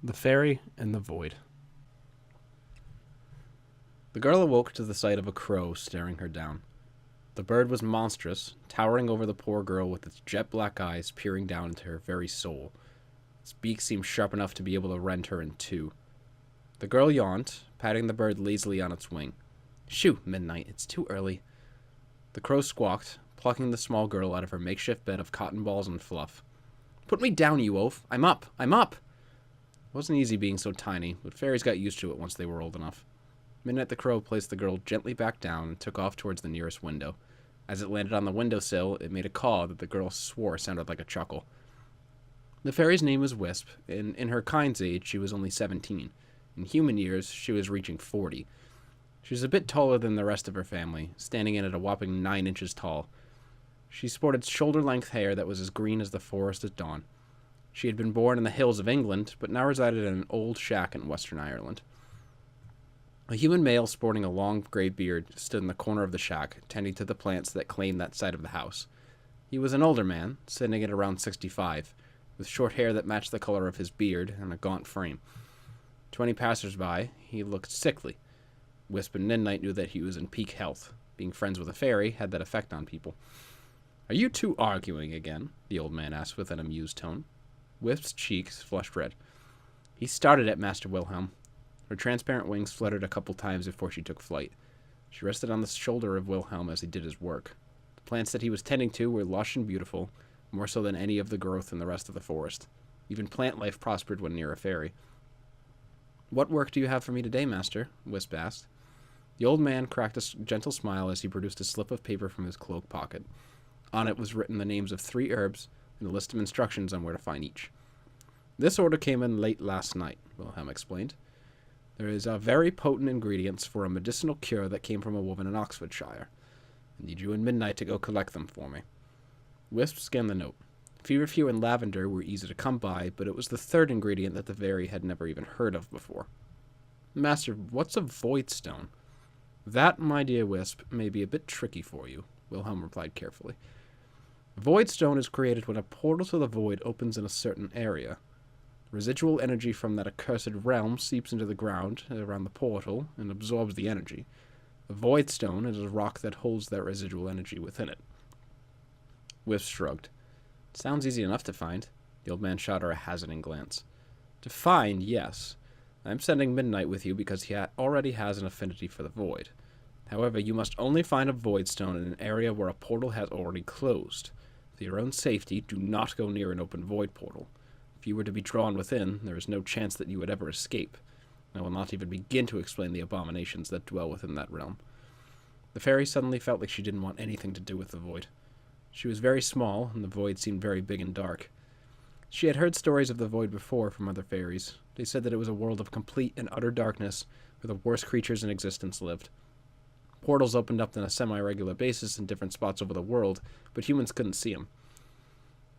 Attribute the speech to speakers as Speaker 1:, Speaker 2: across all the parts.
Speaker 1: The Fairy and the Void. The girl awoke to the sight of a crow staring her down. The bird was monstrous, towering over the poor girl with its jet-black eyes peering down into her very soul. Its beak seemed sharp enough to be able to rend her in two. The girl yawned, patting the bird lazily on its wing. "Shoo, Midnight, it's too early." The crow squawked, plucking the small girl out of her makeshift bed of cotton balls and fluff. "Put me down, you oaf! I'm up! I'm up!" It wasn't easy being so tiny, but fairies got used to it once they were old enough. Midnight the crow placed the girl gently back down and took off towards the nearest window. As it landed on the windowsill, it made a caw that the girl swore sounded like a chuckle. The fairy's name was Wisp, and in her kind's age she was only 17. In human years, she was reaching 40. She was a bit taller than the rest of her family, standing in at a whopping 9 inches tall. She sported shoulder-length hair that was as green as the forest at dawn. She had been born in the hills of England, but now resided in an old shack in Western Ireland. A human male sporting a long gray beard stood in the corner of the shack, tending to the plants that claimed that side of the house. He was an older man, sitting at around 65, with short hair that matched the color of his beard and a gaunt frame. To any passers-by, he looked sickly. Wisp and Midnight knew that he was in peak health. Being friends with a fairy had that effect on people. "Are you two arguing again?" the old man asked with an amused tone. Wisp's cheeks flushed red. He started at Master Wilhelm. Her transparent wings fluttered a couple times before she took flight. She rested on the shoulder of Wilhelm as he did his work. The plants that he was tending to were lush and beautiful, more so than any of the growth in the rest of the forest. Even plant life prospered when near a fairy. "What work do you have for me today, Master?" Wisp asked. The old man cracked a gentle smile as he produced a slip of paper from his cloak pocket. On it was written the names of 3 herbs and a list of instructions on where to find each. "This order came in late last night," Wilhelm explained. "There is a very potent ingredients for a medicinal cure that came from a woman in Oxfordshire. I need you and Midnight to go collect them for me." Wisp scanned the note. Feverfew and lavender were easy to come by, but it was the third ingredient that the fairy had never even heard of before. "Master, what's a void stone?" "That, my dear Wisp, may be a bit tricky for you," Wilhelm replied carefully. "Void stone is created when a portal to the void opens in a certain area. Residual energy from that accursed realm seeps into the ground around the portal and absorbs the energy. A void stone is a rock that holds that residual energy within it." Wisp shrugged. "Sounds easy enough to find." The old man shot her a hazarding glance. "To find, yes. I'm sending Midnight with you because he already has an affinity for the void. However, you must only find a void stone in an area where a portal has already closed. For your own safety, do not go near an open void portal. If you were to be drawn within, there is no chance that you would ever escape. I will not even begin to explain the abominations that dwell within that realm." The fairy suddenly felt like she didn't want anything to do with the void. She was very small, and the void seemed very big and dark. She had heard stories of the void before from other fairies. They said that it was a world of complete and utter darkness where the worst creatures in existence lived. Portals opened up on a semi-regular basis in different spots over the world, but humans couldn't see them.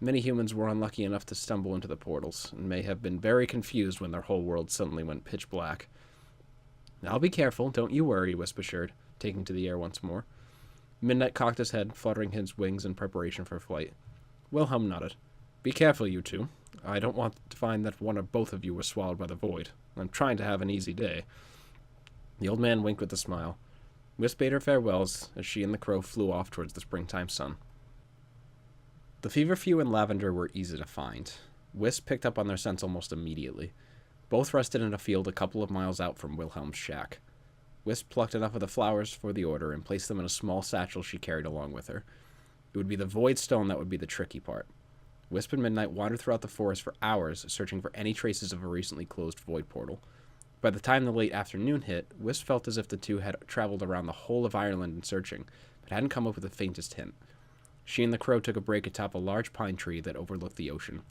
Speaker 1: Many humans were unlucky enough to stumble into the portals, and may have been very confused when their whole world suddenly went pitch black. "I'll be careful, don't you worry," Wisp assured, taking to the air once more. Midnight cocked his head, fluttering his wings in preparation for flight. Wilhelm nodded. "Be careful, you two. I don't want to find that one or both of you were swallowed by the void. I'm trying to have an easy day." The old man winked with a smile. Wisp bade her farewells as she and the crow flew off towards the springtime sun. The feverfew and lavender were easy to find. Wisp picked up on their scents almost immediately. Both rested in a field a couple of miles out from Wilhelm's shack. Wisp plucked enough of the flowers for the order and placed them in a small satchel she carried along with her. It would be the void stone that would be the tricky part. Wisp and Midnight wandered throughout the forest for hours, searching for any traces of a recently closed void portal. By the time the late afternoon hit, Wisp felt as if the two had traveled around the whole of Ireland in searching, but hadn't come up with the faintest hint. She and the crow took a break atop a large pine tree that overlooked the ocean.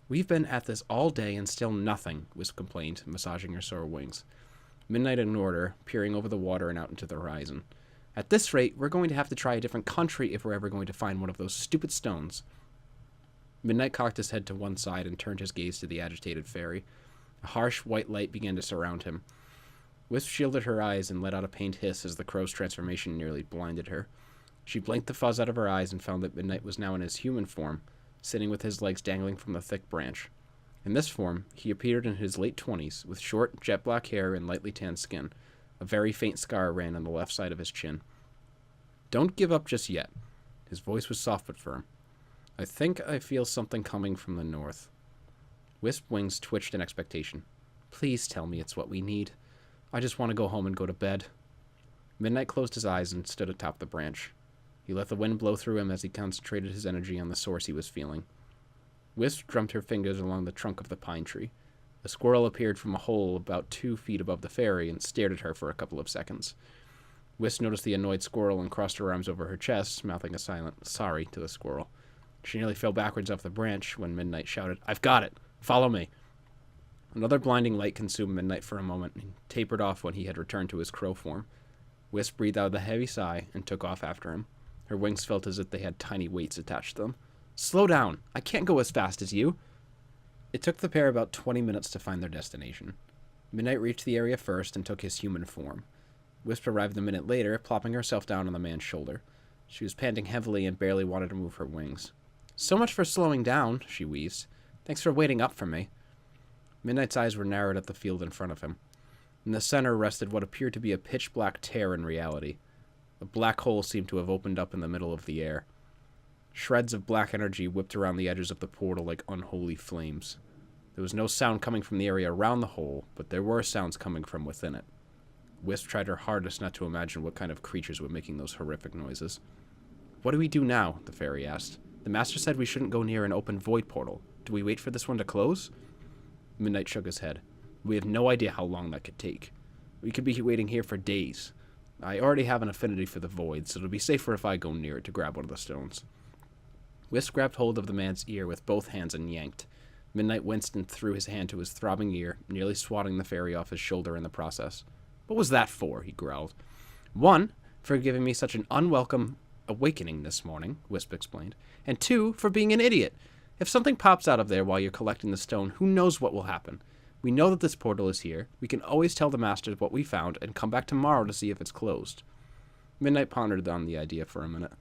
Speaker 1: "We've been at this all day and still nothing," Wisp complained, massaging her sore wings. Midnight ignored her, peering over the water and out into the horizon. "At this rate, we're going to have to try a different country if we're ever going to find one of those stupid stones." Midnight cocked his head to one side and turned his gaze to the agitated fairy. A harsh white light began to surround him. Wisp shielded her eyes and let out a pained hiss as the crow's transformation nearly blinded her. She blinked the fuzz out of her eyes and found that Midnight was now in his human form, sitting with his legs dangling from the thick branch. In this form, he appeared in his late 20s, with short, jet-black hair and lightly tanned skin. A very faint scar ran on the left side of his chin. "Don't give up just yet." His voice was soft but firm. "I think I feel something coming from the north." Wisp's wings twitched in expectation. "Please tell me it's what we need. I just want to go home and go to bed." Midnight closed his eyes and stood atop the branch. He let the wind blow through him as he concentrated his energy on the source he was feeling. Wisp drummed her fingers along the trunk of the pine tree. A squirrel appeared from a hole about 2 feet above the fairy and stared at her for a couple of seconds. Wisp noticed the annoyed squirrel and crossed her arms over her chest, mouthing a silent "sorry" to the squirrel. She nearly fell backwards off the branch when Midnight shouted, "I've got it! Follow me!" Another blinding light consumed Midnight for a moment and tapered off when he had returned to his crow form. Wisp breathed out a heavy sigh and took off after him. Her wings felt as if they had tiny weights attached to them. "Slow down! I can't go as fast as you!" It took the pair about 20 minutes to find their destination. Midnight reached the area first and took his human form. Wisp arrived a minute later, plopping herself down on the man's shoulder. She was panting heavily and barely wanted to move her wings. "So much for slowing down," she wheezed. "Thanks for waiting up for me." Midnight's eyes were narrowed at the field in front of him. In the center rested what appeared to be a pitch-black tear in reality. A black hole seemed to have opened up in the middle of the air. Shreds of black energy whipped around the edges of the portal like unholy flames. There was no sound coming from the area around the hole, but there were sounds coming from within it. Wisp tried her hardest not to imagine what kind of creatures were making those horrific noises. "What do we do now?" the fairy asked. "The master said we shouldn't go near an open void portal. Do we wait for this one to close?" Midnight shook his head. "We have no idea how long that could take. We could be waiting here for days. I already have an affinity for the void, so it'll be safer if I go near it to grab one of the stones." Wisp grabbed hold of the man's ear with both hands and yanked. Midnight winced and threw his hand to his throbbing ear, nearly swatting the fairy off his shoulder in the process. "What was that for?" he growled. "One, for giving me such an unwelcome awakening this morning," Wisp explained. "And two, for being an idiot. If something pops out of there while you're collecting the stone, who knows what will happen? We know that this portal is here. We can always tell the master what we found and come back tomorrow to see if it's closed." Midnight pondered on the idea for a minute.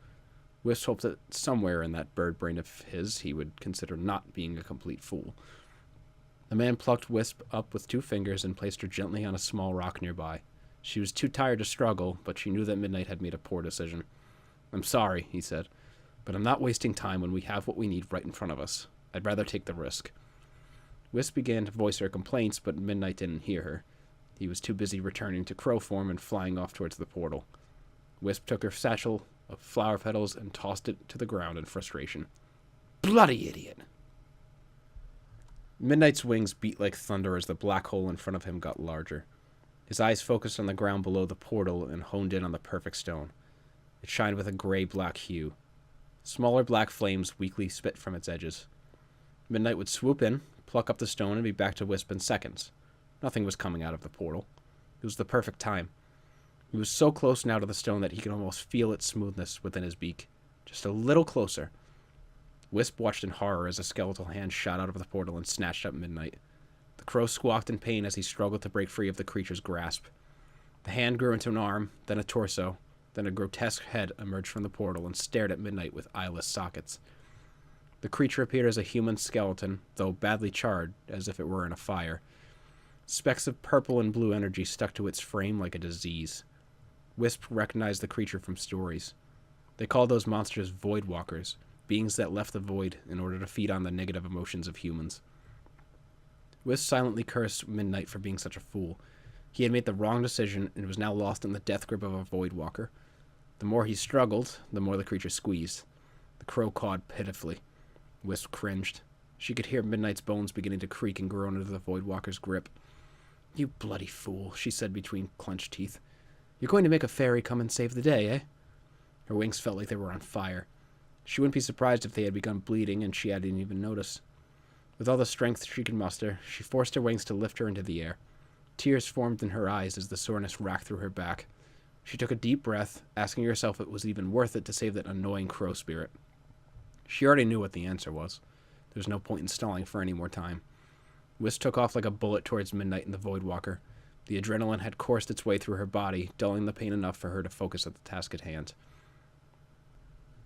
Speaker 1: Wisp hoped that somewhere in that bird brain of his he would consider not being a complete fool. The man plucked Wisp up with 2 fingers and placed her gently on a small rock nearby. She was too tired to struggle, but she knew that Midnight had made a poor decision. "I'm sorry," he said, "but I'm not wasting time when we have what we need right in front of us. I'd rather take the risk." Wisp began to voice her complaints, but Midnight didn't hear her. He was too busy returning to crow form and flying off towards the portal. Wisp took her satchel of flower petals and tossed it to the ground in frustration. "Bloody idiot!" Midnight's wings beat like thunder as the black hole in front of him got larger. His eyes focused on the ground below the portal and honed in on the perfect stone. It shined with a gray-black hue. Smaller black flames weakly spit from its edges. Midnight would swoop in, pluck up the stone, and be back to Wisp in seconds. Nothing was coming out of the portal. It was the perfect time. He was so close now to the stone that he could almost feel its smoothness within his beak. Just a little closer. Wisp watched in horror as a skeletal hand shot out of the portal and snatched up Midnight. The crow squawked in pain as he struggled to break free of the creature's grasp. The hand grew into an arm, then a torso, then a grotesque head emerged from the portal and stared at Midnight with eyeless sockets. The creature appeared as a human skeleton, though badly charred, as if it were in a fire. Specks of purple and blue energy stuck to its frame like a disease. Wisp recognized the creature from stories. They called those monsters void walkers, beings that left the void in order to feed on the negative emotions of humans. Wisp silently cursed Midnight for being such a fool. He had made the wrong decision and was now lost in the death grip of a void walker. The more he struggled, the more the creature squeezed. The crow cawed pitifully. Wisp cringed. She could hear Midnight's bones beginning to creak and groan under the void walker's grip. "You bloody fool," she said between clenched teeth. "You're going to make a fairy come and save the day, eh?" Her wings felt like they were on fire. She wouldn't be surprised if they had begun bleeding and she hadn't even noticed. With all the strength she could muster, she forced her wings to lift her into the air. Tears formed in her eyes as the soreness racked through her back. She took a deep breath, asking herself if it was even worth it to save that annoying crow spirit. She already knew what the answer was. There was no point in stalling for any more time. Wisp took off like a bullet towards Midnight and the Void Walker. The adrenaline had coursed its way through her body, dulling the pain enough for her to focus at the task at hand.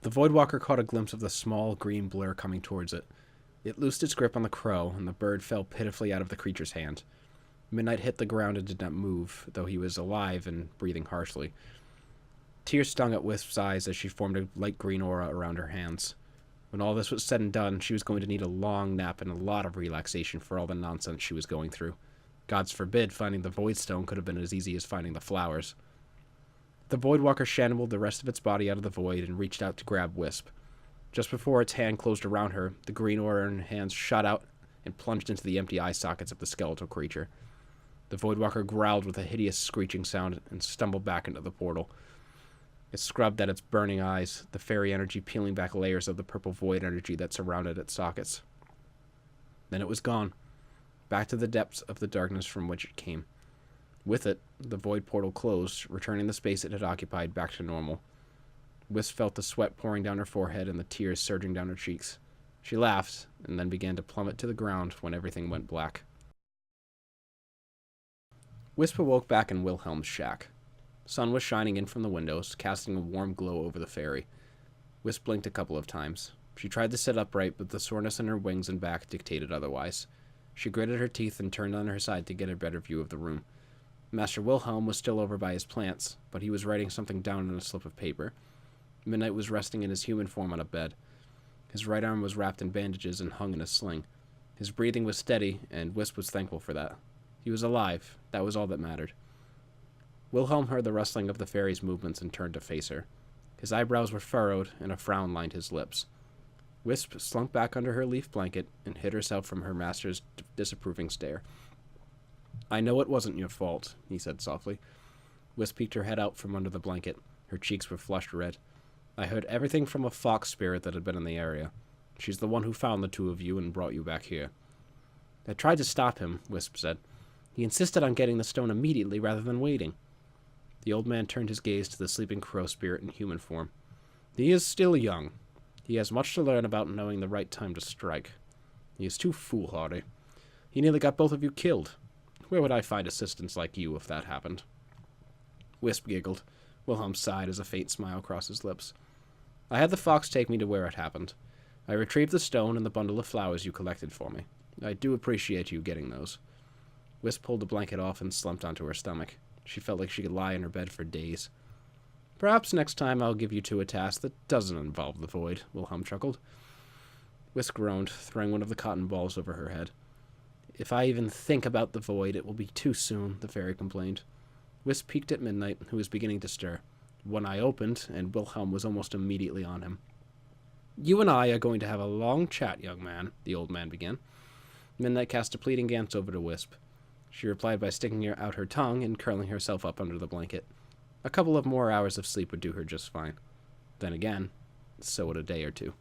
Speaker 1: The Void Walker caught a glimpse of the small green blur coming towards it. It loosed its grip on the crow, and the bird fell pitifully out of the creature's hand. Midnight hit the ground and did not move, though he was alive and breathing harshly. Tears stung at Wisp's eyes as she formed a light green aura around her hands. When all this was said and done, she was going to need a long nap and a lot of relaxation for all the nonsense she was going through. Gods forbid finding the Void Stone could have been as easy as finding the flowers. The Voidwalker shambled the rest of its body out of the void and reached out to grab Wisp. Just before its hand closed around her, the green aura in her hands shot out and plunged into the empty eye sockets of the skeletal creature. The Voidwalker growled with a hideous screeching sound and stumbled back into the portal. It scrubbed at its burning eyes, the fairy energy peeling back layers of the purple void energy that surrounded its sockets. Then it was gone, back to the depths of the darkness from which it came. With it, the void portal closed, returning the space it had occupied back to normal. Wisp felt the sweat pouring down her forehead and the tears surging down her cheeks. She laughed, and then began to plummet to the ground when everything went black. Wisp awoke back in Wilhelm's shack. Sun was shining in from the windows, casting a warm glow over the fairy. Wisp blinked a couple of times. She tried to sit upright, but the soreness in her wings and back dictated otherwise. She gritted her teeth and turned on her side to get a better view of the room. Master Wilhelm was still over by his plants, but he was writing something down on a slip of paper. Midnight was resting in his human form on a bed. His right arm was wrapped in bandages and hung in a sling. His breathing was steady, and Wisp was thankful for that. He was alive. That was all that mattered. Wilhelm heard the rustling of the fairy's movements and turned to face her. His eyebrows were furrowed, and a frown lined his lips. Wisp slunk back under her leaf blanket and hid herself from her master's disapproving stare. "I know it wasn't your fault," he said softly. Wisp peeked her head out from under the blanket. Her cheeks were flushed red. "I heard everything from a fox spirit that had been in the area. She's the one who found the two of you and brought you back here." "I tried to stop him," Wisp said. "He insisted on getting the stone immediately rather than waiting." The old man turned his gaze to the sleeping crow spirit in human form. "He is still young. He has much to learn about knowing the right time to strike. He is too foolhardy. He nearly got both of you killed. Where would I find assistants like you if that happened?" Wisp giggled. Wilhelm sighed as a faint smile crossed his lips. "I had the fox take me to where it happened. I retrieved the stone and the bundle of flowers you collected for me. I do appreciate you getting those." Wisp pulled the blanket off and slumped onto her stomach. She felt like she could lie in her bed for days. "Perhaps next time I'll give you two a task that doesn't involve the void," Wilhelm chuckled. Wisp groaned, throwing one of the cotton balls over her head. "If I even think about the void, it will be too soon," the fairy complained. Wisp peeked at Midnight, who was beginning to stir. One eye opened, and Wilhelm was almost immediately on him. "You and I are going to have a long chat, young man," the old man began. Midnight cast a pleading glance over to Wisp. She replied by sticking out her tongue and curling herself up under the blanket. A couple of more hours of sleep would do her just fine. Then again, so would a day or two.